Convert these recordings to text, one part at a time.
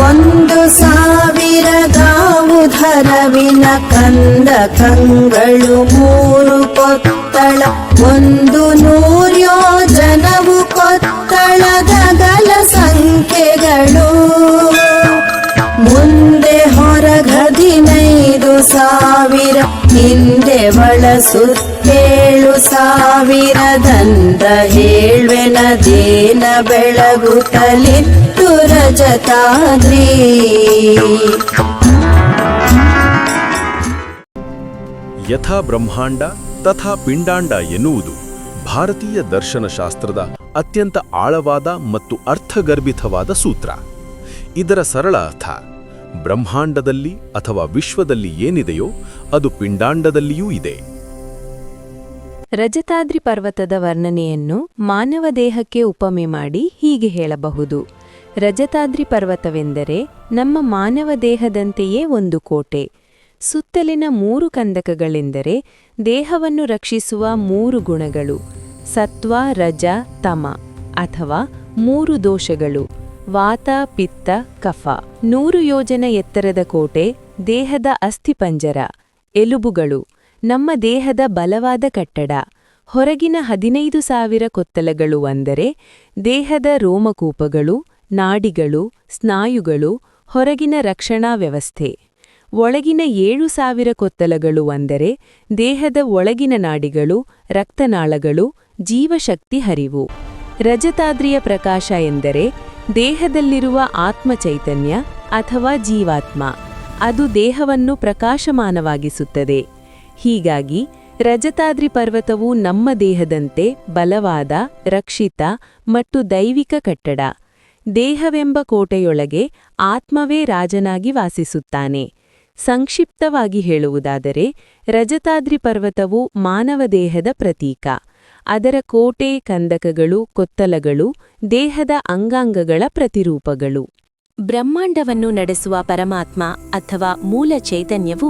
1,000 ಕಂದಕಗಳು 3 ಕೊತ್ತಳ 100 ಯೋಜನವು ಕೊತ್ತಳದ ಗಲ ಸಂಖ್ಯೆಗಳು ಮುಂದೆ ಹೊರಗ 15,000 ಹಿಂದೆ ಒಳ ಸುತ್ತೇಳು 1,000ದಂದ ಹೇಳ್ವೆನದೇನ ಬೆಳಗುತ್ತಲಿತ್ತು ರಜತಾದ್ರಿ. ಯಥಾ ಬ್ರಹ್ಮಾಂಡ ತಥಾ ಪಿಂಡಾಂಡ ಎನ್ನುವುದು ಭಾರತೀಯ ದರ್ಶನಶಾಸ್ತ್ರದ ಅತ್ಯಂತ ಆಳವಾದ ಮತ್ತು ಅರ್ಥಗರ್ಭಿತವಾದ ಸೂತ್ರ. ಇದರ ಸರಳ ಅರ್ಥ, ಬ್ರಹ್ಮಾಂಡದಲ್ಲಿ ಅಥವಾ ವಿಶ್ವದಲ್ಲಿ ಏನಿದೆಯೋ ಅದು ಪಿಂಡಾಂಡದಲ್ಲಿಯೂ ಇದೆ. ರಜತಾದ್ರಿ ಪರ್ವತದ ವರ್ಣನೆಯನ್ನು ಮಾನವ ದೇಹಕ್ಕೆ ಉಪಮೆ ಮಾಡಿ ಹೀಗೆ ಹೇಳಬಹುದು. ರಜತಾದ್ರಿ ಪರ್ವತವೆಂದರೆ ನಮ್ಮ ಮಾನವ ದೇಹದಂತೆಯೇ ಒಂದು ಕೋಟೆ. ಸುತ್ತಲಿನ 3 ಕಂದಕಗಳೆಂದರೆ ದೇಹವನ್ನು ರಕ್ಷಿಸುವ 3 ಗುಣಗಳು, ಸತ್ವ ರಜ ತಮ, ಅಥವಾ 3 ದೋಷಗಳು, ವಾತ ಪಿತ್ತ ಕಫ. 100 ಯೋಜನ ಎತ್ತರದ ಕೋಟೆ ದೇಹದ ಅಸ್ಥಿಪಂಜರ, ಎಲುಬುಗಳು, ನಮ್ಮ ದೇಹದ ಬಲವಾದ ಕಟ್ಟಡ. ಹೊರಗಿನ 15,000 ಕೊತ್ತಲಗಳು ಅಂದರೆ ದೇಹದ ರೋಮಕೂಪಗಳು, ನಾಡಿಗಳು, ಸ್ನಾಯುಗಳು, ಹೊರಗಿನ ರಕ್ಷಣಾ ವ್ಯವಸ್ಥೆ. ಒಳಗಿನ 7,000 ಕೊತ್ತಲಗಳು ಅಂದರೆ ದೇಹದ ಒಳಗಿನ ನಾಡಿಗಳು, ರಕ್ತನಾಳಗಳು, ಜೀವಶಕ್ತಿ ಹರಿವು. ರಜತಾದ್ರಿಯ ಪ್ರಕಾಶ ಎಂದರೆ ದೇಹದಲ್ಲಿರುವ ಆತ್ಮಚೈತನ್ಯ ಅಥವಾ ಜೀವಾತ್ಮ. ಅದು ದೇಹವನ್ನು ಪ್ರಕಾಶಮಾನವಾಗಿಸುತ್ತದೆ. ಹೀಗಾಗಿ ರಜತಾದ್ರಿ ಪರ್ವತವು ನಮ್ಮ ದೇಹದಂತೆ ಬಲವಾದ, ರಕ್ಷಿತ ಮತ್ತು ದೈವಿಕ ಕಟ್ಟಡ. ದೇಹವೆಂಬ ಕೋಟೆಯೊಳಗೆ ಆತ್ಮವೇ ರಾಜನಾಗಿ ವಾಸಿಸುತ್ತಾನೆ. ಸಂಕ್ಷಿಪ್ತವಾಗಿ ಹೇಳುವುದಾದರೆ ರಜತಾದ್ರಿ ಪರ್ವತವು ಮಾನವ ದೇಹದ ಪ್ರತೀಕ. ಅದರ ಕೋಟೆ, ಕಂದಕಗಳು, ಕೊತ್ತಲಗಳು ದೇಹದ ಅಂಗಾಂಗಗಳ ಪ್ರತಿರೂಪಗಳು. ಬ್ರಹ್ಮಾಂಡವನ್ನು ನಡೆಸುವ ಪರಮಾತ್ಮ ಅಥವಾ ಮೂಲ ಚೈತನ್ಯವು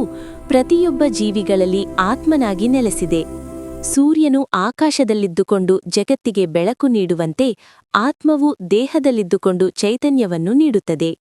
ಪ್ರತಿಯೊಬ್ಬ ಜೀವಿಗಳಲ್ಲಿ ಆತ್ಮನಾಗಿ ನೆಲೆಸಿದೆ. ಸೂರ್ಯನು ಆಕಾಶದಲ್ಲಿದ್ದುಕೊಂಡು ಜಗತ್ತಿಗೆ ಬೆಳಕು ನೀಡುವಂತೆ ಆತ್ಮವು ದೇಹದಲ್ಲಿದ್ದುಕೊಂಡು ಚೈತನ್ಯವನ್ನು ನೀಡುತ್ತದೆ.